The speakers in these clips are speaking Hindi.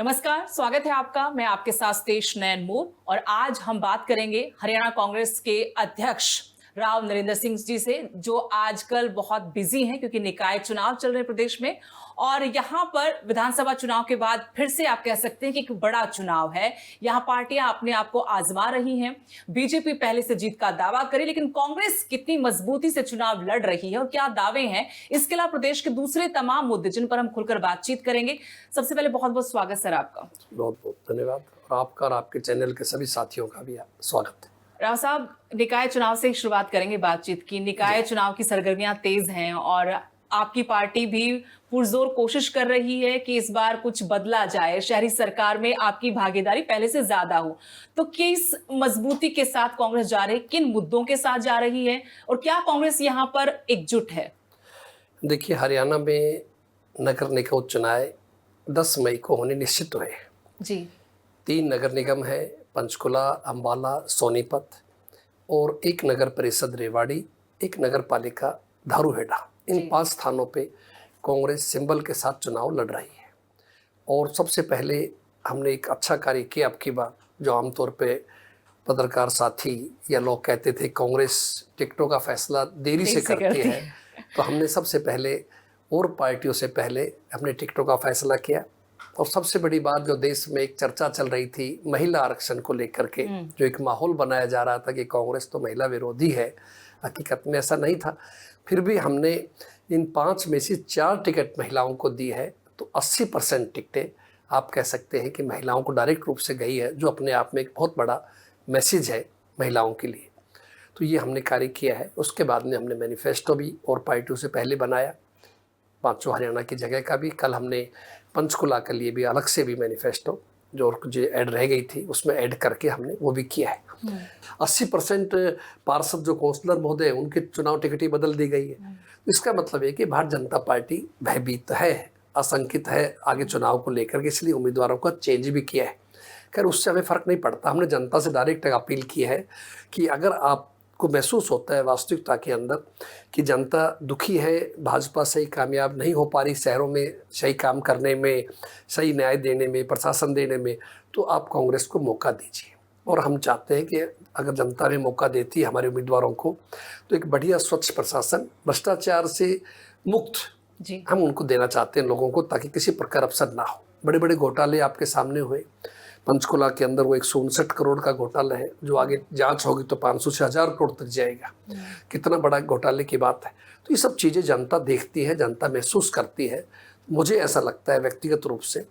नमस्कार, स्वागत है आपका। मैं आपके साथ तेज नयन मोर और आज हम बात करेंगे हरियाणा कांग्रेस के अध्यक्ष राव नरेंद्र सिंह जी से, जो आजकल बहुत बिजी हैं क्योंकि निकाय चुनाव चल रहे हैं प्रदेश में। और यहाँ पर विधानसभा चुनाव के बाद फिर से आप कह सकते हैं कि एक बड़ा चुनाव है। यहाँ पार्टियां अपने आप को आजमा रही हैं। बीजेपी पहले से जीत का दावा करे, लेकिन कांग्रेस कितनी मजबूती से चुनाव लड़ रही है और क्या दावे हैं, इसके अलावा प्रदेश के दूसरे तमाम मुद्दे जिन पर हम खुलकर बातचीत करेंगे। सबसे पहले बहुत बहुत स्वागत सर आपका। बहुत बहुत धन्यवाद। और आपका और आपके चैनल के सभी साथियों का भी स्वागत है। राव साहब, निकाय चुनाव से शुरुआत करेंगे बातचीत की। निकाय चुनाव की सरगर्मियां तेज हैं और आपकी पार्टी भी पुरजोर कोशिश कर रही है कि इस बार कुछ बदला जाए, शहरी सरकार में आपकी भागीदारी पहले से ज्यादा हो। तो किस मजबूती के साथ कांग्रेस जा रही है, किन मुद्दों के साथ जा रही है और क्या कांग्रेस यहाँ पर एकजुट है? देखिए, हरियाणा में नगर निगम चुनाव 10 मई को होने निश्चित हुए हैं जी। 3 नगर निगम है, पंचकुला, अम्बाला, सोनीपत और एक नगर परिषद रेवाड़ी, एक नगर पालिका धारूहेड़ा। इन 5 स्थानों पे कांग्रेस सिंबल के साथ चुनाव लड़ रही है। और सबसे पहले हमने एक अच्छा कार्य किया अब की बार, जो आमतौर पे पत्रकार साथी या लोग कहते थे कांग्रेस टिकटों का फैसला देरी से करती है, तो हमने सबसे पहले और पार्टियों से पहले हमने टिकटों का फैसला किया। और सबसे बड़ी बात, जो देश में एक चर्चा चल रही थी महिला आरक्षण को लेकर के, जो एक माहौल बनाया जा रहा था कि कांग्रेस तो महिला विरोधी है, हकीकत में ऐसा नहीं था। फिर भी हमने इन 5 में से 4 टिकट महिलाओं को दी है, तो 80% टिकटें आप कह सकते हैं कि महिलाओं को डायरेक्ट रूप से गई है, जो अपने आप में एक बहुत बड़ा मैसेज है महिलाओं के लिए। तो ये हमने कार्य किया है। उसके बाद में हमने मैनिफेस्टो भी और पार्टियों से पहले बनाया, 5 हरियाणा की जगह का भी। कल हमने पंचकुला के लिए भी अलग से भी मैनिफेस्टो जो ऐड रह गई थी उसमें ऐड करके हमने वो भी किया है। 80% पार्षद जो काउंसलर महोदय उनके चुनाव टिकट ही बदल दी गई है। इसका मतलब है कि भारतीय जनता पार्टी भयभीत है, आशंकित है आगे चुनाव को लेकर के, इसलिए उम्मीदवारों का चेंज भी किया है। खैर, उससे हमें फ़र्क नहीं पड़ता। हमने जनता से डायरेक्ट अपील की है कि अगर आपको महसूस होता है वास्तविकता के अंदर कि जनता दुखी है, भाजपा सही कामयाब नहीं हो पा रही शहरों में सही काम करने में, सही न्याय देने में, प्रशासन देने में, तो आप कांग्रेस को मौका दीजिए। और हम चाहते हैं कि अगर जनता ने मौका देती है हमारे उम्मीदवारों को, तो एक बढ़िया स्वच्छ प्रशासन, भ्रष्टाचार से मुक्त जी। हम उनको देना चाहते हैं लोगों को, ताकि किसी प्रकार अवसर ना हो। बड़े बड़े घोटाले आपके सामने हुए। पंचकुला के अंदर वो 159 करोड़ का घोटाला है, जो आगे जांच होगी तो 500 से 1000 करोड़ तक जाएगा। कितना बड़ा घोटाले की बात है। तो ये सब चीज़ें जनता देखती है, जनता महसूस करती है। मुझे ऐसा लगता है व्यक्तिगत रूप से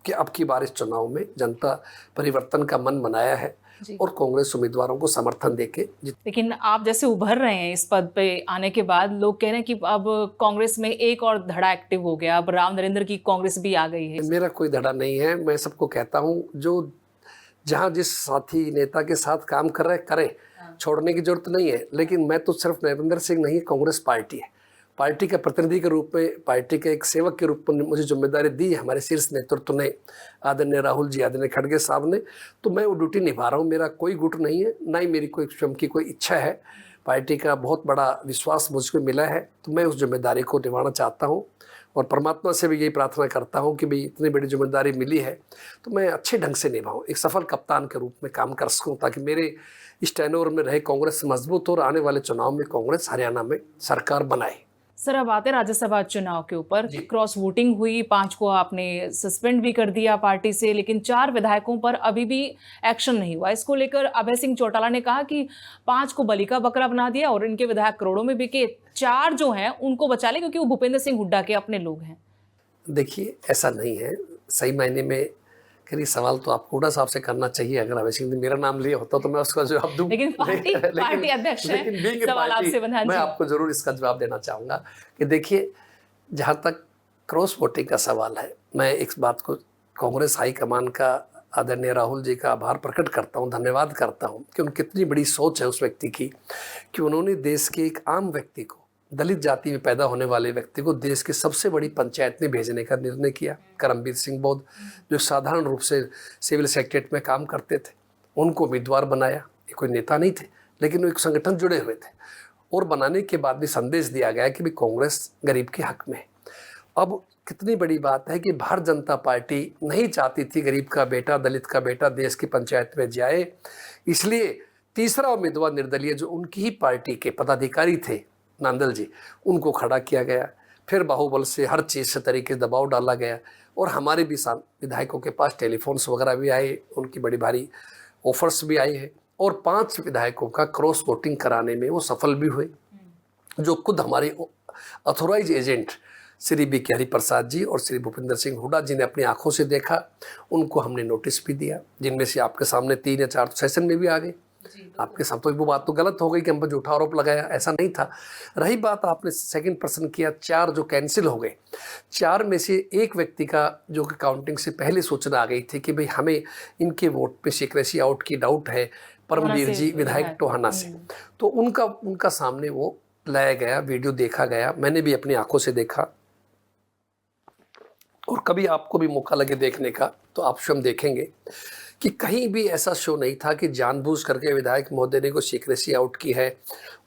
कि अब की बार इस चुनाव में जनता परिवर्तन का मन बनाया है और कांग्रेस उम्मीदवारों को समर्थन देके। लेकिन आप जैसे उभर रहे हैं इस पद पे आने के बाद, लोग कह रहे हैं कि अब कांग्रेस में एक और धड़ा एक्टिव हो गया, अब राव नरेंद्र की कांग्रेस भी आ गई है। मेरा कोई धड़ा नहीं है। मैं सबको कहता हूँ, जो जहाँ जिस साथी नेता के साथ काम कर रहे करें, छोड़ने की जरूरत नहीं है। लेकिन मैं तो सिर्फ नरेंद्र सिंह नहीं, कांग्रेस पार्टी है। पार्टी के प्रतिनिधि के रूप में, पार्टी के एक सेवक के रूप में मुझे जिम्मेदारी दी है हमारे शीर्ष नेतृत्व ने, आदरणीय राहुल जी, आदरणीय खड़गे साहब ने। तो मैं वो ड्यूटी निभा रहा हूँ। मेरा कोई गुट नहीं है, ना ही मेरी कोई स्वयं की कोई इच्छा है। पार्टी का बहुत बड़ा विश्वास मुझको मिला है, तो मैं उस जिम्मेदारी को निभाना चाहता हूँ। और परमात्मा से भी यही प्रार्थना करता हूँ कि भाई इतनी बड़ी जिम्मेदारी मिली है तो मैं अच्छे ढंग से निभाऊँ, एक सफल कप्तान के रूप में काम कर सकूँ, ताकि मेरे इस टेन्योर में रहे कांग्रेस मजबूत हो और आने वाले चुनाव में कांग्रेस हरियाणा में सरकार बनाए। सर, अब आते राज्यसभा चुनाव के ऊपर। क्रॉस वोटिंग हुई, 5 को आपने सस्पेंड भी कर दिया पार्टी से, लेकिन 4 विधायकों पर अभी भी एक्शन नहीं हुआ। इसको लेकर अभय सिंह चौटाला ने कहा कि 5 को बलि का बकरा बना दिया और इनके विधायक करोड़ों में बिके, 4 जो हैं उनको बचा ले क्योंकि वो भूपेंद्र सिंह हुड्डा के अपने लोग हैं। देखिए, ऐसा नहीं है। सही मायने में खैर ये सवाल तो आपको हुड्डा साहब से करना चाहिए। अगर अभय सिंह ने मेरा नाम लिया होता तो मैं उसका जवाब दूं। लेकिन पार्टी अध्यक्ष हैं, सवाल आपसे बना। मैं आपको जरूर इसका जवाब देना चाहूँगा कि देखिए, जहाँ तक क्रॉस वोटिंग का सवाल है, मैं इस बात को कांग्रेस हाईकमान का, आदरणीय राहुल जी का आभार प्रकट करता हूँ, धन्यवाद करता हूँ कि उनकी कितनी बड़ी सोच है उस व्यक्ति की, कि उन्होंने देश के एक आम व्यक्ति को, दलित जाति में पैदा होने वाले व्यक्ति को देश की सबसे बड़ी पंचायत में भेजने का निर्णय किया। करमबीर सिंह बौद्ध, जो साधारण रूप से सिविल सेक्रेटरी में काम करते थे, उनको उम्मीदवार बनाया। ये कोई नेता नहीं थे, लेकिन वो एक संगठन जुड़े हुए थे। और बनाने के बाद भी संदेश दिया गया कि भी कांग्रेस गरीब के हक में है। अब कितनी बड़ी बात है कि भारतीय जनता पार्टी नहीं चाहती थी गरीब का बेटा, दलित का बेटा देश की पंचायत में जाए, इसलिए तीसरा उम्मीदवार निर्दलीय जो उनकी ही पार्टी के पदाधिकारी थे नांदल जी, उनको खड़ा किया गया। फिर बाहुबल से हर चीज़ से तरीके से दबाव डाला गया और हमारे भी विधायकों के पास टेलीफोन्स वगैरह भी आए, उनकी बड़ी भारी ऑफर्स भी आई है और 5 विधायकों का क्रॉस वोटिंग कराने में वो सफल भी हुए, जो खुद हमारे ऑथोराइज एजेंट श्री बी के हरिप्रसाद जी और श्री भूपिंदर सिंह हुड्डा जी ने अपनी आंखों से देखा, उनको हमने नोटिस भी दिया, जिनमें से आपके सामने 3 या 4 सेशन में भी आ गए। आपके साथ तो वो बात तो गलत हो गई कि हम पर झूठा आरोप लगाया, ऐसा नहीं था। रही बात आपने सेकंड पर्सन किया, 4 जो कैंसिल हो गए, 4 में से एक व्यक्ति का जो कि काउंटिंग से पहले सूचना आ गई थी कि भाई हमें इनके वोट पे सीक्रेसी आउट की डाउट है, परमवीर जी विधायक टोहाना से, तो उनका सामने वो लाया गया, वीडियो देखा गया, मैंने भी अपनी आंखों से देखा और कभी आपको भी मौका लगे देखने का तो आप स्वयं देखेंगे कि कहीं भी ऐसा शो नहीं था कि जानबूझ करके विधायक महोदय ने को सीक्रेसी आउट की है।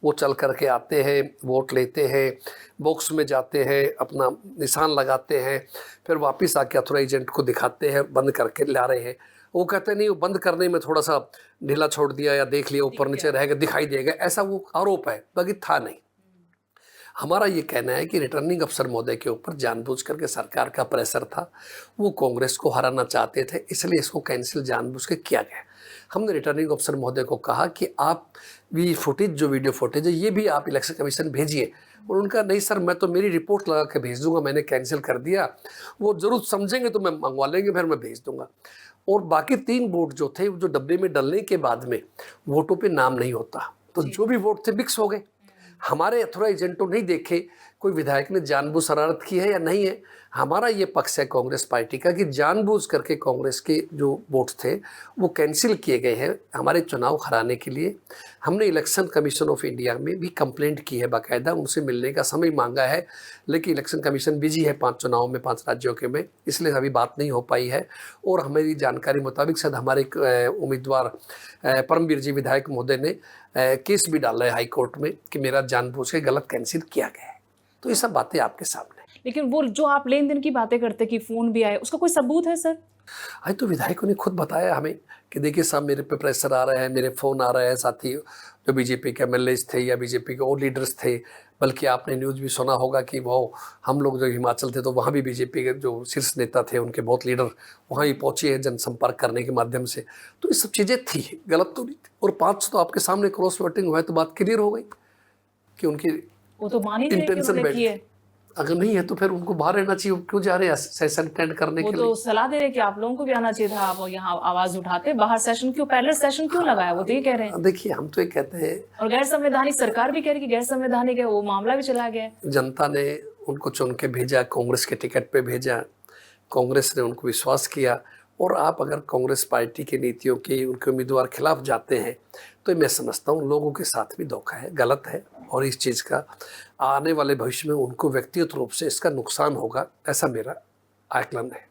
वो चल करके आते हैं, वोट लेते हैं, बॉक्स में जाते हैं, अपना निशान लगाते हैं, फिर वापस आके ऑथोराइज एजेंट को दिखाते हैं, बंद करके ला रहे हैं। वो कहते नहीं, वो बंद करने में थोड़ा सा ढीला छोड़ दिया या देख लिया, ऊपर नीचे रहेगा, दिखाई देगा, ऐसा वो आरोप है, बाकी था नहीं। हमारा ये कहना है कि रिटर्निंग अफसर महोदय के ऊपर जानबूझ करके सरकार का प्रेशर था, वो कांग्रेस को हराना चाहते थे, इसलिए इसको कैंसिल जानबूझ के किया गया। हमने रिटर्निंग अफसर महोदय को कहा कि आप भी फुटेज, जो वीडियो फुटेज है, ये भी आप इलेक्शन कमीशन भेजिए। और उनका नहीं सर, मैं तो मेरी रिपोर्ट लगा के भेज दूंगा, मैंने कैंसिल कर दिया, वो जरूर समझेंगे तो मैं मंगवा लेंगे, फिर मैं भेज दूंगा। और बाकी 3 वोट जो थे, जो डब्बे में डलने के बाद में वोटों पे नाम नहीं होता, तो जो भी वोट थे मिक्स हो गए। हमारे ऑथोराइज एजेंटों नहीं देखे कोई विधायक ने जानबूझ शरारत की है या नहीं है। हमारा ये पक्ष है कांग्रेस पार्टी का कि जानबूझ करके कांग्रेस के जो वोट थे वो कैंसिल किए गए हैं हमारे चुनाव हराने के लिए। हमने इलेक्शन कमीशन ऑफ इंडिया में भी कंप्लेंट की है, बाकायदा उनसे मिलने का समय मांगा है, लेकिन इलेक्शन कमीशन बिजी है 5 चुनाव में 5 राज्यों के में, इसलिए अभी बात नहीं हो पाई है। और हमारी जानकारी मुताबिक शायद हमारे उम्मीदवार परमवीर जी विधायक महोदय ने केस भी डाला है हाई कोर्ट में कि मेरा जानबूझ के गलत कैंसिल किया गया है। तो ये सब बातें आपके सामने। लेकिन वो जो आप लेन देन की बातें करते कि फोन भी आए, उसका कोई सबूत है सर? आज तो विधायकों ने खुद बताया हमें कि देखिए साहब, मेरे पे प्रेशर आ रहा है, मेरे फ़ोन आ रहा है, साथी जो बीजेपी के एमएलएज थे या बीजेपी के और लीडर्स थे, बल्कि आपने न्यूज़ भी सुना होगा कि वो हम लोग जो हिमाचल थे तो वहाँ भी बीजेपी के जो शीर्ष नेता थे, उनके बहुत लीडर वहाँ भी पहुँचे हैं जनसंपर्क करने के माध्यम से। तो ये सब चीज़ें थी, गलत तो नहीं थी। और 5 तो आपके सामने क्रॉस वोटिंग हुआ है तो बात क्लियर हो गई कि उनकी वो तो मान ही नहीं रहे कि इंटेंशन उन्होंने की है। अगर नहीं है तो फिर उनको बाहर रहना चाहिए, क्यों जा रहे हैं सेशन अटेंड करने वो के तो लिए? सलाह दे रहे कि आप लोगों को भी आना चाहिए था, आप यहाँ आवाज उठाते, बाहर सेशन क्यों, पैरेलल सेशन क्यों लगाया, वो तो ये कह रहे हैं। देखिए हम तो ये कहते हैं, और गैर संवैधानिक, सरकार भी कह रही कि गैर संवैधानिक है, वो मामला भी चला गया है। जनता ने उनको चुन के भेजा, कांग्रेस के टिकट पे भेजा, कांग्रेस ने उनको विश्वास किया। और आप अगर कांग्रेस पार्टी की नीतियों के उनके उम्मीदवार खिलाफ जाते हैं तो मैं समझता हूँ लोगों के साथ भी धोखा है, गलत है, और इस चीज़ का आने वाले भविष्य में उनको व्यक्तिगत रूप से इसका नुकसान होगा, ऐसा मेरा आकलन है।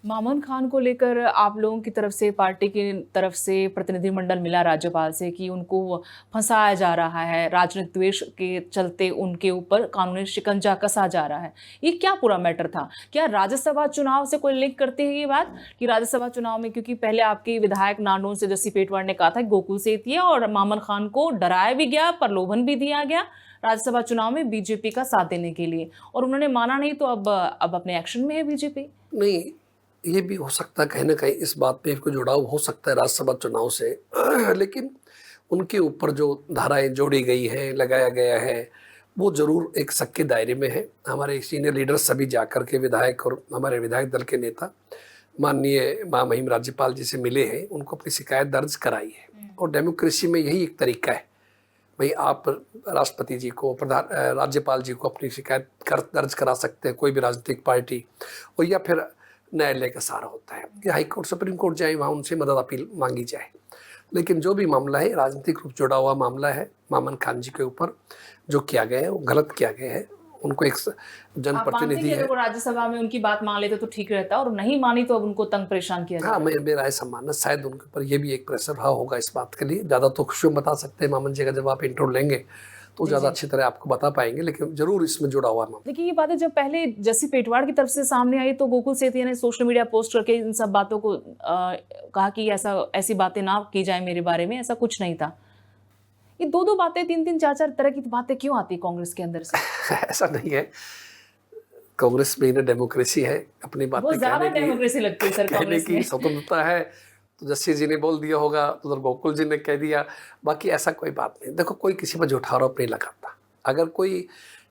मामन खान को लेकर आप लोगों की तरफ से, पार्टी की तरफ से प्रतिनिधिमंडल मिला राज्यपाल से कि उनको फंसाया जा रहा है, राजनीतिक द्वेष के चलते उनके ऊपर कानूनी शिकंजा कसा जा रहा है। ये क्या पूरा मैटर था? क्या राज्यसभा चुनाव से कोई लिंक करते हैं ये बात कि राज्यसभा चुनाव में, क्योंकि पहले आपके विधायक नांदोल से जस्सी पेटवार ने कहा था गोकुल सेतिया और मामन खान को डराया भी गया, प्रलोभन भी दिया गया राज्यसभा चुनाव में बीजेपी का साथ देने के लिए, और उन्होंने माना नहीं, तो अब अपने एक्शन में है बीजेपी। नहीं, ये भी हो सकता है कहीं ना कहीं इस बात पे कोई जुड़ाव हो सकता है राज्यसभा चुनाव से, लेकिन उनके ऊपर जो धाराएं जोड़ी गई है, लगाया गया है, वो जरूर एक शक के दायरे में है। हमारे सीनियर लीडर्स सभी जाकर के विधायक और हमारे विधायक दल के नेता माननीय महामहिम राज्यपाल जी से मिले हैं, उनको अपनी शिकायत दर्ज कराई है। और डेमोक्रेसी में यही एक तरीका है भाई, आप राष्ट्रपति जी को, प्रधान राज्यपाल जी को अपनी शिकायत दर्ज करा सकते हैं, कोई भी राजनीतिक पार्टी, और या फिर न्यायालय का सहारा होता है कि हाई कोर्ट, सुप्रीम कोर्ट जाए, वहाँ उनसे मदद अपील मांगी जाए। लेकिन जो भी मामला है राजनीतिक रूप जुड़ा हुआ मामला है, मामन खान जी के ऊपर जो किया गया है वो गलत किया गया है। उनको एक जनप्रतिनिधि है, तो राज्यसभा में उनकी बात मान लेते तो ठीक रहता, और नहीं मानी तो अब उनको तंग परेशान किया। हाँ, मेरा ऐसा मानना, शायद उनके ऊपर ये भी एक प्रेशर रहा होगा इस बात के लिए। ज़्यादा तो खुशियों बता सकते हैं मामन जी का, जब आप इंटरव्यू लेंगे तो ज़्यादा अच्छी तरह आपको बता पाएंगे, लेकिन जरूर इसमें जुड़ा हुआ नाम। देखिए, ये बातें जब पहले जस्सी पेटवाड़ की तरफ से सामने आई तो गोकुल सेतिया ने सोशल मीडिया पोस्ट करके इन सब बातों को कहा कि ऐसी बातें ना की जाए मेरे बारे में, ऐसा कुछ नहीं था। ये दो बातें, तीन चार तरह की बातें क्यों आती कांग्रेस के अंदर से? ऐसा नहीं है, कांग्रेस में इन्हें डेमोक्रेसी है, अपनी बातें डेमोक्रेसी लगती है सर कहने की स्वतंत्रता है। तो जस्सी जी ने बोल दिया होगा तो उधर गोकुल जी ने कह दिया, बाकी ऐसा कोई बात नहीं। देखो, कोई किसी पर झूठा आरोप नहीं लगाता। अगर कोई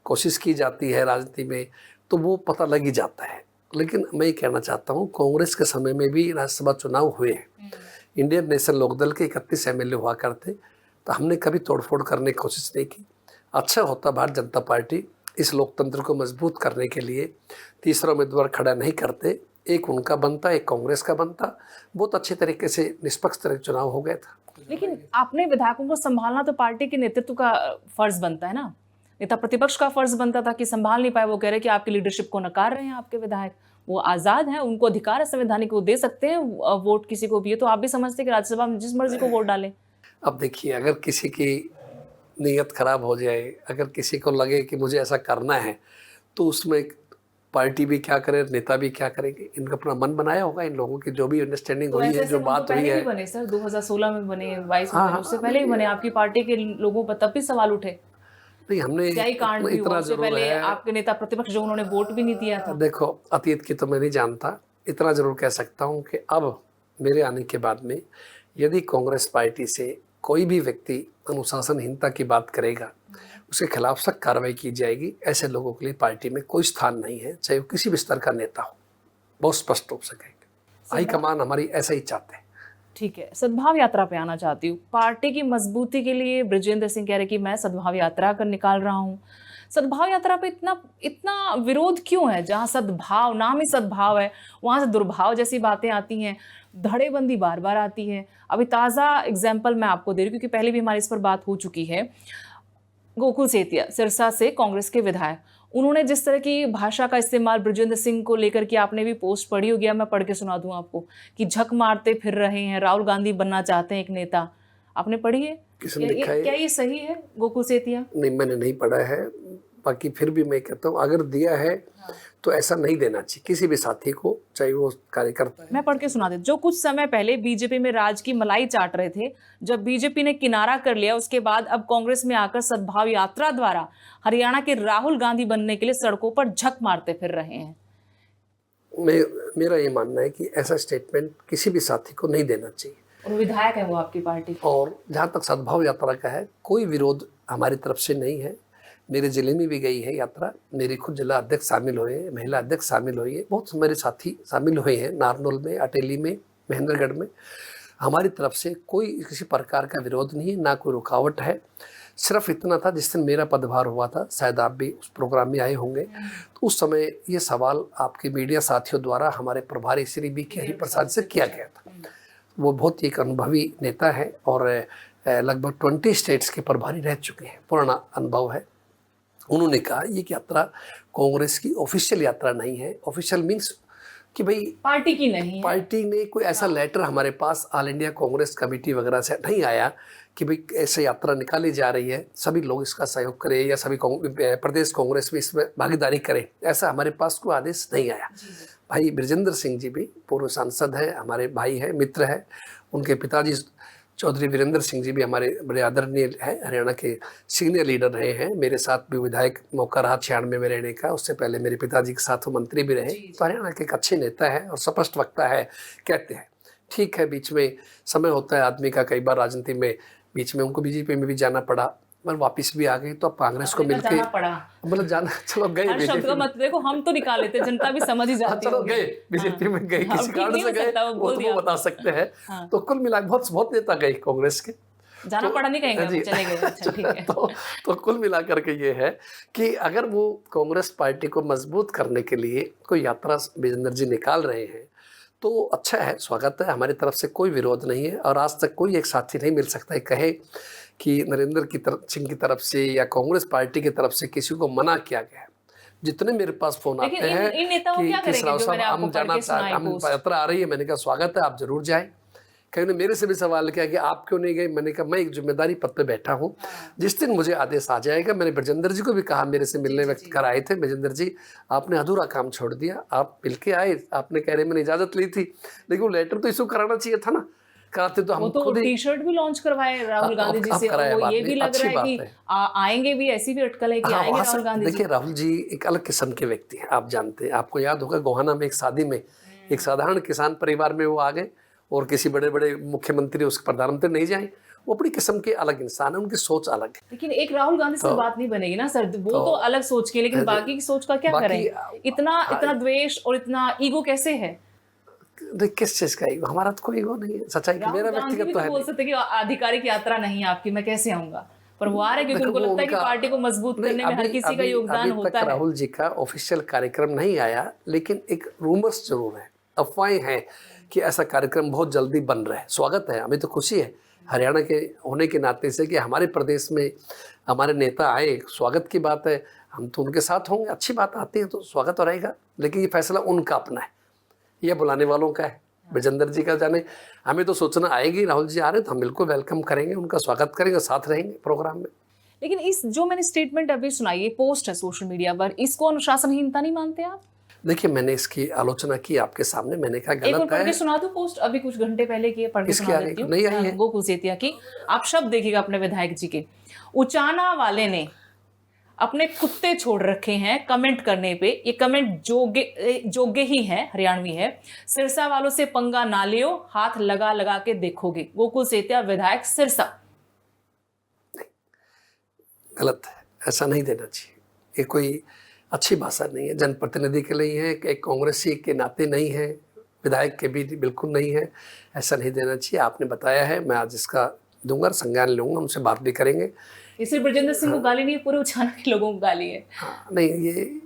कोशिश की जाती है राजनीति में तो वो पता लग ही जाता है। लेकिन मैं ये कहना चाहता हूँ, कांग्रेस के समय में भी राज्यसभा चुनाव हुए हैं, इंडियन नेशनल लोकदल के 31 MLA हुआ करते, तो हमने कभी तोड़फोड़ करने की कोशिश नहीं की। अच्छा होता भारतीय जनता पार्टी इस लोकतंत्र को मजबूत करने के लिए तीसरा उम्मीदवार खड़ा नहीं करते, एक उनका बनता, एक कांग्रेस का बनता, बहुत अच्छे तरीके से निष्पक्ष तरह चुनाव हो गया था। लेकिन आपने विधायकों को संभालना तो पार्टी के नेतृत्व का फर्ज बनता है ना, नेता प्रतिपक्ष का फर्ज बनता था कि संभाल नहीं पाए। वो कह रहे कि आपकी लीडरशिप को नकार रहे हैं आपके विधायक, वो आजाद हैं, उनको अधिकार है संवैधानिक, वो दे सकते हैं वोट किसी को भी है। तो आप भी समझते हैं कि राज्यसभा में जिस मर्जी को वोट डालें? अब देखिए, अगर किसी की नीयत खराब हो जाए, अगर किसी को लगे कि मुझे ऐसा करना है, तो उसमें पार्टी भी क्या करे, नेता भी क्या करेंगे। इनका अपना मन बनाया होगा, इन लोगों की जो भी अंडरस्टैंडिंग हुई है, जो बात हुई है। बने सर 2016 में बने, 22 में बने, उससे पहले ही बने। आपकी पार्टी के लोगों पर तब भी सवाल उठे। नहीं, हमने इतना जरूर है, आपके नेता प्रतिपक्ष जो उन्होंने वोट भी नहीं दिया था। देखो, अतीत की तो मैं नहीं जानता, इतना जरूर कह सकता हूँ कि अब मेरे आने के बाद में यदि कांग्रेस पार्टी से कोई भी व्यक्ति अनुशासनहीनता की बात करेगा, उसके खिलाफ सख्त कार्रवाई की जाएगी। ऐसे लोगों के लिए पार्टी में कोई स्थान नहीं है, चाहे वो किसी भी स्तर का नेता हो। बहुत स्पष्ट रूप से कहेंगे, हाईकमान हमारी ऐसा ही चाहते हैं। ठीक है, सद्भाव यात्रा पे आना चाहती हूँ। पार्टी की मजबूती के लिए बृजेंद्र सिंह कह रहे कि मैं सद्भाव यात्रा कर निकाल रहा हूँ। सद्भाव यात्रा पे इतना विरोध क्यों है? जहाँ सद्भाव, नाम ही सद्भाव है, वहां से दुर्भाव जैसी बातें आती हैं, धड़ेबंदी बार बार आती है। अभी ताज़ा एग्जाम्पल मैं आपको दे रही हूँ क्योंकि पहले भी हमारी इस पर बात हो चुकी है। गोकुल सेतिया सिरसा से कांग्रेस के विधायक, उन्होंने जिस तरह की भाषा का इस्तेमाल बृजेंद्र सिंह को लेकर कि आपने भी पोस्ट पढ़ी होगी, मैं पढ़ के सुना दूं आपको, कि झक मारते फिर रहे हैं, राहुल गांधी बनना चाहते हैं एक नेता। आपने पढ़ी है? क्या ये सही है गोकुल सेतिया? नहीं, मैंने नहीं पढ़ा है। बाकी फिर भी मैं कहता हूँ, अगर दिया है तो ऐसा नहीं देना चाहिए किसी भी साथी को, चाहे वो कार्यकर्ता है। मैं पढ़ के सुना दे। जो कुछ समय पहले बीजेपी में राज की मलाई चाट रहे थे, जब बीजेपी ने किनारा कर लिया, उसके बाद अब कांग्रेस में आकर सद्भाव यात्रा द्वारा हरियाणा के राहुल गांधी बनने के लिए सड़कों पर झक मारते फिर रहे हैं। मेरा ये मानना है कि ऐसा स्टेटमेंट किसी भी साथी को नहीं देना चाहिए। और विधायक है वो आपकी पार्टी। और जहाँ तक सद्भाव यात्रा का है, कोई विरोध हमारी तरफ से नहीं है। मेरे जिले में भी गई है यात्रा, मेरे खुद जिला अध्यक्ष शामिल हुए हैं, महिला अध्यक्ष शामिल हुई है, बहुत मेरे साथी शामिल हुए हैं, नारनौल में, अटेली में, महेंद्रगढ़ में। हमारी तरफ से कोई किसी प्रकार का विरोध नहीं है, ना कोई रुकावट है। सिर्फ इतना था, जिस दिन मेरा पदभार हुआ था, शायद आप भी उस प्रोग्राम में आए होंगे, तो उस समय ये सवाल आपके मीडिया साथियों द्वारा हमारे प्रभारी श्री BK हरिप्रसाद से किया गया था। वो बहुत ही एक अनुभवी नेता है और लगभग 20 स्टेट्स के प्रभारी रह चुके हैं, पुराना अनुभव है। उन्होंने कहा ये यात्रा कांग्रेस की ऑफिशियल यात्रा नहीं है। ऑफिशियल मीन्स कि भाई पार्टी की नहीं है। पार्टी ने कोई ऐसा लेटर हमारे पास ऑल इंडिया कांग्रेस कमेटी वगैरह से नहीं आया कि भाई ऐसे यात्रा निकाली जा रही है, सभी लोग इसका सहयोग करें या सभी प्रदेश कांग्रेस में इसमें भागीदारी करें, ऐसा हमारे पास कोई आदेश नहीं आया। भाई बृजेंद्र सिंह जी भी पूर्व सांसद है, हमारे भाई है, मित्र है। उनके पिताजी चौधरी वीरेंद्र सिंह जी भी हमारे बड़े आदरणीय हैं, हरियाणा के सीनियर लीडर रहे हैं। मेरे साथ भी विधायक मौका रहा 96 में रहने का, उससे पहले मेरे पिताजी के साथ वो मंत्री भी रहे। तो हरियाणा के एक अच्छे नेता है और स्पष्ट वक्ता है, कहते हैं। ठीक है, बीच में समय होता है आदमी का, कई बार राजनीति में बीच में उनको बीजेपी में भी जाना पड़ा, पर वापस भी आ गई। तो अब कांग्रेस को मिलके मतलब जाना, चलो गए बीजेपी मत देखो, हम तो निकाल लेते, जनता भी समझ ही जाती है। चलो गए बीजेपी में, गए किसी कारण से गए, वो बता सकते हैं। तो कुल मिला बहुत नेता गए कांग्रेस के, जाना पड़ा नहीं कहेंगे, चले गए। अच्छा, ठीक है। तो कुल मिलाकर के ये है कि अगर वो कांग्रेस पार्टी को मजबूत करने के लिए कोई यात्रा बृजेंद्र जी निकाल रहे हैं तो अच्छा है, स्वागत है। हमारी तरफ से कोई विरोध नहीं है और आज तक कोई एक साथी नहीं मिल सकता है कहे कि नरेंद्र सिंह की तरफ से या कांग्रेस पार्टी की तरफ से किसी को मना किया गया है। जितने मेरे पास फोन आते हैं कि राव साहब हम जाना चाहते हैं, हम यात्रा आ रही है, मैंने कहा स्वागत है, आप जरूर जाएं। कहीं ने मेरे से भी सवाल किया कि आप क्यों नहीं गए। मैंने कहा मैं एक जिम्मेदारी पद पे बैठा हूँ, जिस दिन मुझे आदेश आ जाएगा। मैंने ब्रजेंद्र जी को भी कहा, मेरे से मिलने वक्त कर आए थे, ब्रजेंद्र जी आपने अधूरा काम छोड़ दिया, आप मिल के आए, आपने कह रहे मैंने इजाजत ली थी, लेकिन वो लेटर तो इशू कराना चाहिए था ना, कराते तो हम खुद ही। टी शर्ट भी लॉन्च करवाए राहुल गांधी जी से, और वो ये भी लग रहा है कि आएंगे भी, ऐसी भी अटकल है कि आएंगे राहुल गांधी जी। देखिए राहुल जी एक अलग किस्म के व्यक्ति हैं, आप जानते हैं, आपको याद होगा गोहाना में एक शादी में एक साधारण किसान परिवार में वो आ गए, और किसी बड़े बड़े मुख्यमंत्री उसके प्रधानमंत्री नहीं जाए। वो अपनी किस्म के अलग इंसान है, उनकी सोच अलग है। लेकिन एक राहुल गांधी से बात नहीं बनेगी ना सर, वो तो अलग सोच के, लेकिन बाकी की सोच का क्या करें? इतना द्वेष और इतना ईगो कैसे है? किस चीज का ईगो? हमारा तो कोई ईगो नहीं है, सच्चाई की मेरा व्यक्तिगत तो है। बोल सकते कि आधिकारिक यात्रा नहीं है आपकी, मैं कैसे आऊंगा, पर वो आ रहे क्योंकि उनको लगता है कि पार्टी को मजबूत करने में हर किसी का योगदान होता है। राहुल जी का ऑफिशियल कार्यक्रम नहीं आया, लेकिन एक रूमर्स जरूर है, अफवाहें हैं कि ऐसा कार्यक्रम बहुत जल्दी बन रहा है। स्वागत है, हमें तो खुशी है हरियाणा के होने के नाते से कि हमारे प्रदेश में हमारे नेता आए, स्वागत की बात है, हम तो उनके साथ होंगे, अच्छी बात आती है तो स्वागत तो रहेगा। लेकिन ये फैसला उनका अपना है, ये बुलाने वालों का है, ब्रजेंद्र जी का जाने। हमें तो सोचना आएगी राहुल जी आ रहे तो हम बिल्कुल वेलकम करेंगे, उनका स्वागत करेंगे, साथ रहेंगे प्रोग्राम में। लेकिन इस जो मैंने स्टेटमेंट अभी सुनाई, ये पोस्ट है सोशल मीडिया पर, इसको अनुशासनहीनता नहीं मानते आप? देखिए मैंने इसकी आलोचना की आपके सामने, मैंने कहा गलत है। एक और पढ़ के सुना दो पोस्ट, अभी कुछ घंटे पहले की है, पढ़ के सुना देती हूं। नहीं आई है गोकुल सेतिया की, आप शब्द देखिएगा अपने विधायक जी के। उचाना वाले ने अपने कुत्ते छोड़ रखे हैं कमेंट करने पे, ये कमेंट जोगे ही है, हरियाणवी है। सिरसा वालों से पंगा ना लियो, हाथ लगा लगा के देखोगे। गोकुल सेतिया विधायक सिरसा। गलत है, ऐसा नहीं देना चाहिए, ये कोई अच्छी भाषा नहीं है, जनप्रतिनिधि के लिए है, एक कांग्रेसी के नाते नहीं है, विधायक के भी बिल्कुल नहीं है, ऐसा नहीं देना चाहिए। आपने बताया है, मैं आज इसका दूंगा, संज्ञान लूंगा, उनसे बात भी करेंगे। इसे ब्रजेंद्र सिंह को गाली नहीं, पूरे उचाना के लोगों को गाली है। हाँ, नहीं ये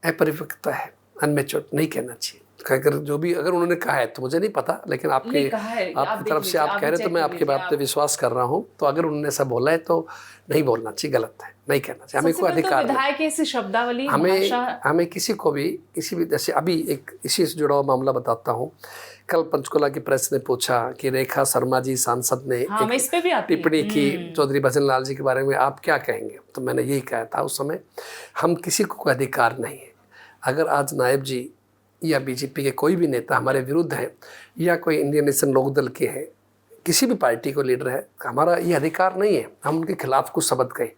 अपरिपक्वता है, अनमेच्योर नहीं कहना चाहिए। अगर जो भी अगर उन्होंने कहा है तो मुझे नहीं पता, लेकिन आपकी तरफ से आप कह रहे तो मैं आपकी बात पे विश्वास कर रहा हूँ। तो अगर उन्होंने ऐसा बोला है तो नहीं बोलना चाहिए, गलत है, नहीं कहना चाहिए। हमें कोई अधिकार नहीं, हमें किसी को भी किसी भी, जैसे अभी एक इसी से जुड़ा हुआ मामला बताता हूँ। कल पंचकुला की प्रेस ने पूछा कि रेखा शर्मा जी सांसद ने टिप्पणी की चौधरी भजन लाल जी के बारे में, आप क्या कहेंगे? तो मैंने यही कहा था उस समय, हम किसी को कोई अधिकार नहीं है। अगर आज नायब जी या बीजेपी के कोई भी नेता हमारे विरुद्ध है, या कोई इंडियन नेशनल लोकदल के है, किसी भी पार्टी को लीडर है, हमारा ये अधिकार नहीं है हम उनके खिलाफ कुछ शब्द कहें।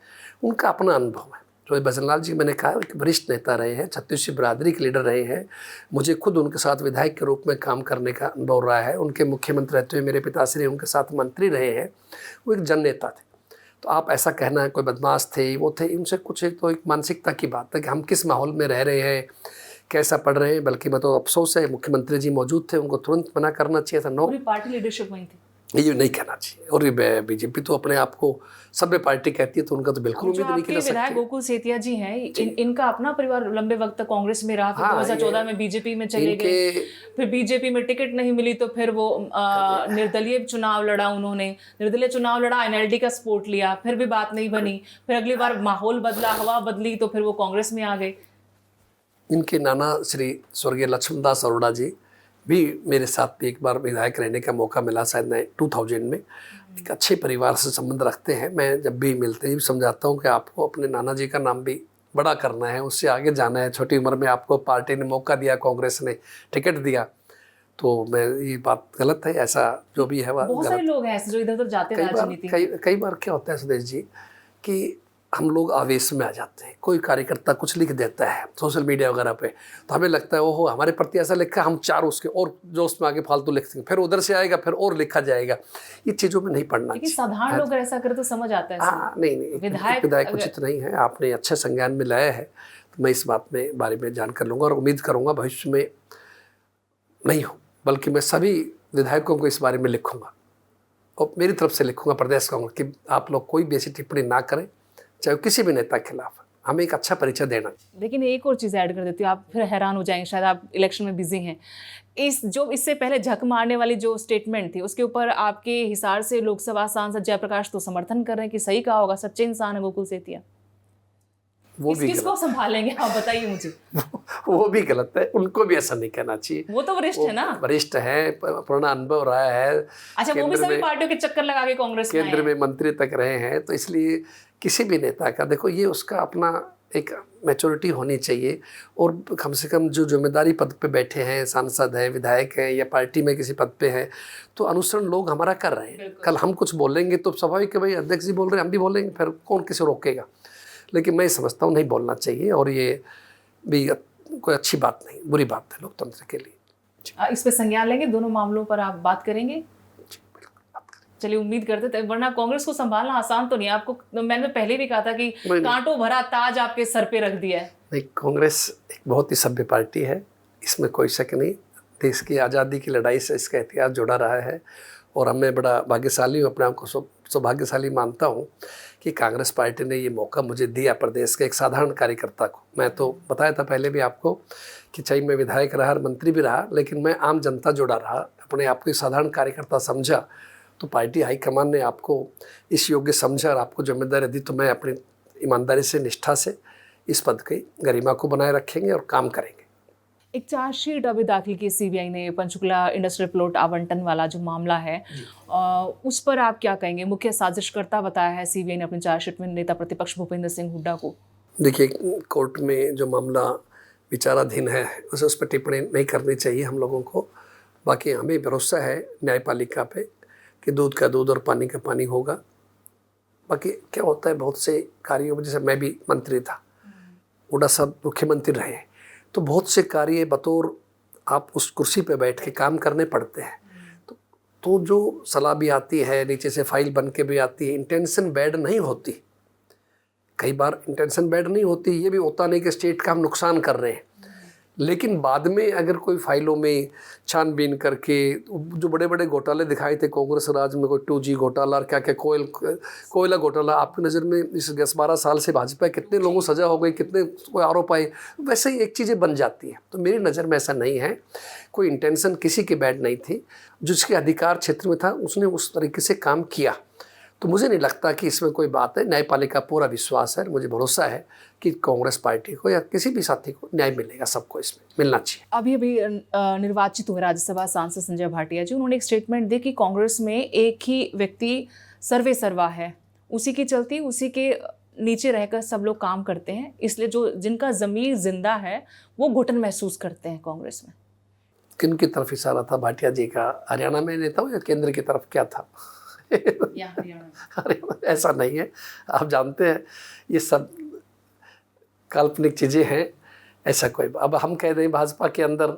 उनका अपना अनुभव है। जो भजन लाल जी मैंने कहा एक वरिष्ठ नेता रहे हैं, छत्तीसगढ़ बिरादरी के लीडर रहे हैं, मुझे खुद उनके साथ विधायक के रूप में काम करने का अनुभव रहा है। उनके मुख्यमंत्री रहते हुए मेरे पिताश्री उनके साथ मंत्री रहे हैं, वो एक जन नेता थे। तो आप ऐसा कहना है कोई बदमाश थे, वो थे, इनसे कुछ तो एक मानसिकता की बात है कि हम किस माहौल में रह रहे हैं, कैसा पढ़ रहे हैं। बल्कि मैं तो अफसोस है मुख्यमंत्री जी मौजूद थे, उनको तुरंत मना करना चाहिए था। नो, पूरी पार्टी लीडरशिप वहीं थी, ये नहीं कहना चाहिए। और ये बीजेपी तो अपने आप को सभ्य पार्टी कहती है, तो उनका तो बिल्कुल उम्मीद नहीं कर सकते। विधायक गोकुल सेतिया जी हैं, इनका अपना परिवार लंबे वक्त तक कांग्रेस में रहा, फिर 2014 में बीजेपी में चले गए, फिर बीजेपी में टिकट नहीं मिली तो फिर वो निर्दलीय चुनाव लड़ा, उन्होंने निर्दलीय चुनाव लड़ा, एनएलडी का सपोर्ट लिया, फिर भी बात नहीं बनी, फिर अगली बार माहौल बदला, हवा बदली, तो फिर वो कांग्रेस में आ गए। इनके नाना श्री स्वर्गीय लक्ष्मणदास अरोड़ा जी भी मेरे साथ एक बार विधायक रहने का मौका मिला, शायद 2000 में। एक अच्छे परिवार से संबंध रखते हैं। मैं जब भी मिलते ही समझाता हूँ कि आपको अपने नाना जी का नाम भी बड़ा करना है, उससे आगे जाना है। छोटी उम्र में आपको पार्टी ने मौका दिया, कांग्रेस ने टिकट दिया, तो मैं ये बात गलत है। ऐसा जो भी है बहुत सारे लोग हैं ऐसे जो इधर उधर जाते हैं राजनीति। कई बार क्या होता है सुदेश जी कि हम लोग आवेश में आ जाते हैं। कोई कार्यकर्ता कुछ लिख देता है सोशल मीडिया वगैरह पे, तो हमें लगता है ओहो हमारे प्रति ऐसा लिखा, हम चार उसके और जोश में आगे फालतू लिख देंगे, फिर उधर से आएगा, फिर और लिखा जाएगा। ये चीज़ों में नहीं पढ़ना चाहिए। साधारण लोग ऐसा करे तो समझ आता है। हाँ, नहीं, विधायक उचित नहीं है। आपने अच्छे संज्ञान में लाया है, तो मैं इस बात में बारे में जानकर लूँगा और उम्मीद करूँगा भविष्य में नहीं हो, बल्कि मैं सभी विधायकों को इस बारे में लिखूँगा और मेरी तरफ से लिखूँगा प्रदेश कांग्रेस कि आप लोग कोई भी ऐसी टिप्पणी ना करें, चाहे किसी भी नेता के खिलाफ। हमें एक अच्छा परिचय देना। लेकिन एक और चीज़ ऐड कर देती हूँ, आप फिर हैरान हो जाएंगे, शायद आप इलेक्शन में बिजी हैं। इससे पहले झक मारने वाली जो स्टेटमेंट थी, उसके ऊपर आपके हिसार से लोकसभा सांसद जयप्रकाश तो समर्थन कर रहे हैं कि सही कहा होगा, सच्चे इंसान है गोकुल सेतिया। वो भी किसको संभालेंगे आप बताइए मुझे। वो भी गलत है, उनको भी ऐसा नहीं कहना चाहिए। वो तो वरिष्ठ है ना, वरिष्ठ है, पुराना अनुभव रहा है। अच्छा, वो भी सभी पार्टियों के चक्कर लगा के कांग्रेस में केंद्र में मंत्री तक रहे हैं, तो इसलिए किसी भी नेता का देखो ये उसका अपना एक मैच्योरिटी होनी चाहिए, और कम से कम जो जिम्मेदारी पद पे बैठे हैं, सांसद हैं, विधायक हैं, या पार्टी में किसी पद पे हैं, तो अनुसरण लोग हमारा कर रहे हैं। कल हम कुछ बोलेंगे तो स्वाभाविक है भाई, अध्यक्ष जी बोल रहे हैं हम भी बोलेंगे, फिर कौन किसे रोकेगा। लेकिन मैं समझता हूँ नहीं बोलना चाहिए, और ये भी कोई अच्छी बात नहीं, बुरी बात है लोकतंत्र के लिए। इस पे संज्ञान लेंगे, दोनों मामलों पर आप बात करेंगे। चलिए, उम्मीद करते थे, वरना कांग्रेस को संभालना आसान तो नहीं। आपको मैंने पहले भी कहा था कि कांटों भरा ताज आपके सर पे रख दिया है। नहीं, कांग्रेस एक बहुत ही सभ्य पार्टी है, इसमें कोई शक नहीं। देश की आज़ादी की लड़ाई से इसका इतिहास जुड़ा रहा है, और हमें बड़ा भाग्यशाली हूँ, अपने आप को सौभाग्यशाली मानता हूँ कि कांग्रेस पार्टी ने ये मौका मुझे दिया, प्रदेश के एक साधारण कार्यकर्ता को। मैं तो बताया था पहले भी आपको कि चाहे मैं विधायक रहा, मंत्री भी रहा, लेकिन मैं आम जनता जुड़ा रहा, अपने आप को एक साधारण कार्यकर्ता समझा। तो पार्टी हाईकमान ने आपको इस योग्य समझा और आपको जिम्मेदारी दी, तो मैं अपनी ईमानदारी से, निष्ठा से इस पद की गरिमा को बनाए रखेंगे और काम करेंगे। एक चार्जशीट अभी दाखिल की सीबीआई ने, पंचकुला इंडस्ट्रियल प्लॉट आवंटन वाला जो मामला है, उस पर आप क्या कहेंगे? मुख्य साजिशकर्ता बताया है सीबीआई ने अपनी चार्जशीट में नेता प्रतिपक्ष भूपेंद्र सिंह हुड्डा को। देखिए, कोर्ट में जो मामला विचाराधीन है उस पर टिप्पणी नहीं करनी चाहिए हम लोगों को। बाकी हमें भरोसा है न्यायपालिका पे कि दूध का दूध और पानी का पानी होगा। बाकी क्या होता है, बहुत से कार्यों में, जैसे मैं भी मंत्री था, हुड्डा साहब मुख्यमंत्री रहे, तो बहुत से कार्य बतौर आप उस कुर्सी पे बैठ के काम करने पड़ते हैं। तो जो सलाह भी आती है, नीचे से फाइल बन के भी आती है, इंटेंशन बैड नहीं होती। कई बार इंटेंशन बैड नहीं होती, ये भी होता नहीं कि स्टेट का हम नुकसान कर रहे हैं, लेकिन बाद में अगर कोई फाइलों में छानबीन करके, जो बड़े बड़े घोटाले दिखाए थे कांग्रेस राज में, कोई 2G घोटाला और क्या क्या कोयला घोटाला, आपकी नज़र में इस 10-12 साल से भाजपा कितने लोगों सजा हो गई, कितने कोई आरोप आए, वैसे ही एक चीज़ें बन जाती हैं। तो मेरी नज़र में ऐसा नहीं है, कोई इंटेंशन किसी की बैड नहीं थी। जिसके अधिकार क्षेत्र में था उसने उस तरीके से काम किया, तो मुझे नहीं लगता कि इसमें कोई बात है। न्यायपालिका पूरा विश्वास है, मुझे भरोसा है कि कांग्रेस पार्टी को या किसी भी साथी को न्याय मिलेगा, सबको इसमें मिलना चाहिए। अभी निर्वाचित हुए राज्यसभा सांसद संजय भाटिया जी, उन्होंने एक स्टेटमेंट दी कि कांग्रेस में एक ही व्यक्ति सर्वे सर्वा है, उसी की चलती, उसी के नीचे रहकर सब लोग काम करते हैं, इसलिए जो जिनका ज़मीर जिंदा है वो घुटन महसूस करते हैं कांग्रेस में। किन की तरफ इशारा था भाटिया जी का? हरियाणा में नेता हो या केंद्र की तरफ, क्या था? हरियाणा ऐसा नहीं है, आप जानते हैं ये सब काल्पनिक चीज़ें हैं। ऐसा कोई, अब हम कह दें भाजपा के अंदर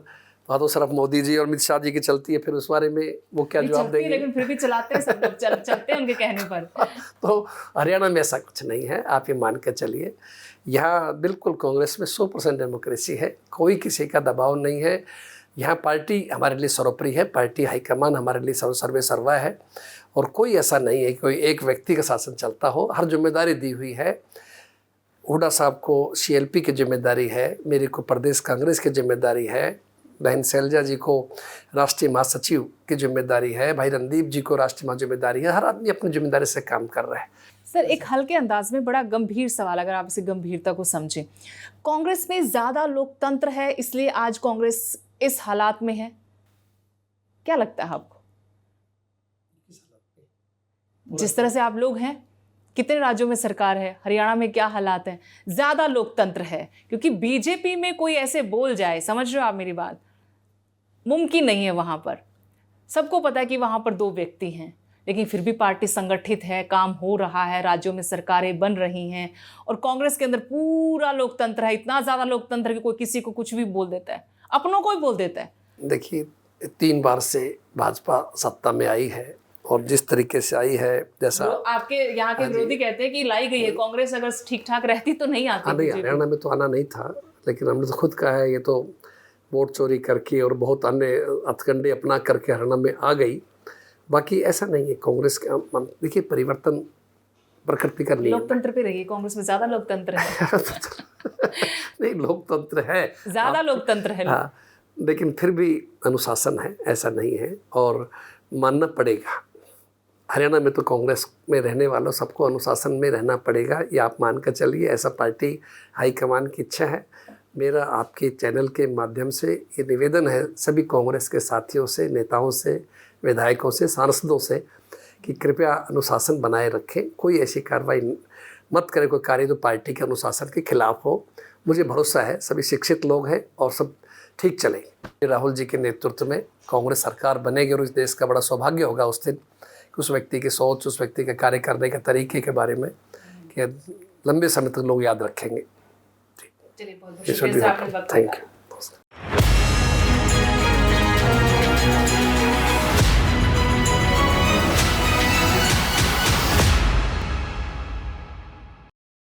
तो सिर्फ मोदी जी और अमित शाह जी की चलती है, फिर उस बारे में वो क्या जवाब देंगे? लेकिन फिर भी चलाते हैं सब लोग, चलते हैं उनके कहने पर। तो हरियाणा में ऐसा कुछ नहीं है, आप ये मान के चलिए। यहाँ बिल्कुल कांग्रेस में 100% डेमोक्रेसी है, कोई किसी का दबाव नहीं है। यहाँ पार्टी हमारे लिए सर्वोपरि है, पार्टी हाईकमान हमारे लिए सर्वे सर्वा है, और कोई ऐसा नहीं है कि कोई एक व्यक्ति का शासन चलता हो। हर जिम्मेदारी दी हुई है। हुड्डा साहब को CLP की जिम्मेदारी है, मेरे को प्रदेश कांग्रेस की जिम्मेदारी है, बहन शैलजा जी को राष्ट्रीय महासचिव की जिम्मेदारी है, भाई रणदीप जी को राष्ट्रीय महा जिम्मेदारी है। हर आदमी अपनी जिम्मेदारी से काम कर रहा है। सर, एक हल्के अंदाज में बड़ा गंभीर सवाल, अगर आप इसे गंभीरता को समझें, कांग्रेस में ज़्यादा लोकतंत्र है इसलिए आज कांग्रेस इस हालात में है, क्या लगता है आपको? जिस तरह से आप लोग हैं, कितने राज्यों में सरकार है, हरियाणा में क्या हालात हैं, ज़्यादा लोकतंत्र है, क्योंकि बीजेपी में कोई ऐसे बोल जाए, समझ रहे हो आप मेरी बात, मुमकिन नहीं है। वहाँ पर सबको पता है कि वहाँ पर 2 व्यक्ति हैं, लेकिन फिर भी पार्टी संगठित है, काम हो रहा है, राज्यों में सरकारें बन रही हैं, और कांग्रेस के अंदर पूरा लोकतंत्र है, इतना ज़्यादा लोकतंत्र कि कोई किसी को कुछ भी बोल देता है, अपनों को ही बोल देता है। देखिए, 3 बार से भाजपा सत्ता में आई है, और जिस तरीके से आई है, जैसा आपके यहाँ के विरोधी कहते हैं कि लाई गई है, कांग्रेस अगर ठीक ठाक रहती तो नहीं आती। नहीं, हरियाणा में तो आना नहीं था, लेकिन हमने तो खुद कहा है ये तो वोट चोरी करके और बहुत अन्य हथकंडे अपना करके हरियाणा में आ गई। बाकी ऐसा नहीं है कांग्रेस का। देखिए, परिवर्तन प्रकृति का नियम। लोकतंत्र पे रहिए, कांग्रेस में ज्यादा लोकतंत्र है। नहीं, लोकतंत्र है, ज्यादा लोकतंत्र है। हाँ, लेकिन फिर भी अनुशासन है, ऐसा नहीं है, और मानना पड़ेगा। हरियाणा में तो कांग्रेस में रहने वालों सबको अनुशासन में रहना पड़ेगा, ये आप मान कर चलिए, ऐसा पार्टी हाईकमान की इच्छा है। मेरा आपके चैनल के माध्यम से ये निवेदन है सभी कांग्रेस के साथियों से, नेताओं से, विधायकों से, सांसदों से कि कृपया अनुशासन बनाए रखें, कोई ऐसी कार्रवाई मत करें, कोई कार्य जो पार्टी के अनुशासन के खिलाफ हो। मुझे भरोसा है सभी शिक्षित लोग हैं और सब ठीक चलेंगे। राहुल जी के नेतृत्व में कांग्रेस सरकार बनेगी और इस देश का बड़ा सौभाग्य होगा उस दिन, उस व्यक्ति की सोच, उस व्यक्ति के कार्य करने के तरीके के बारे में कि लंबे समय तक लोग याद रखेंगे। चलिए, बहुत बहुत शुक्रिया आपने वक्त दिया। Thank you.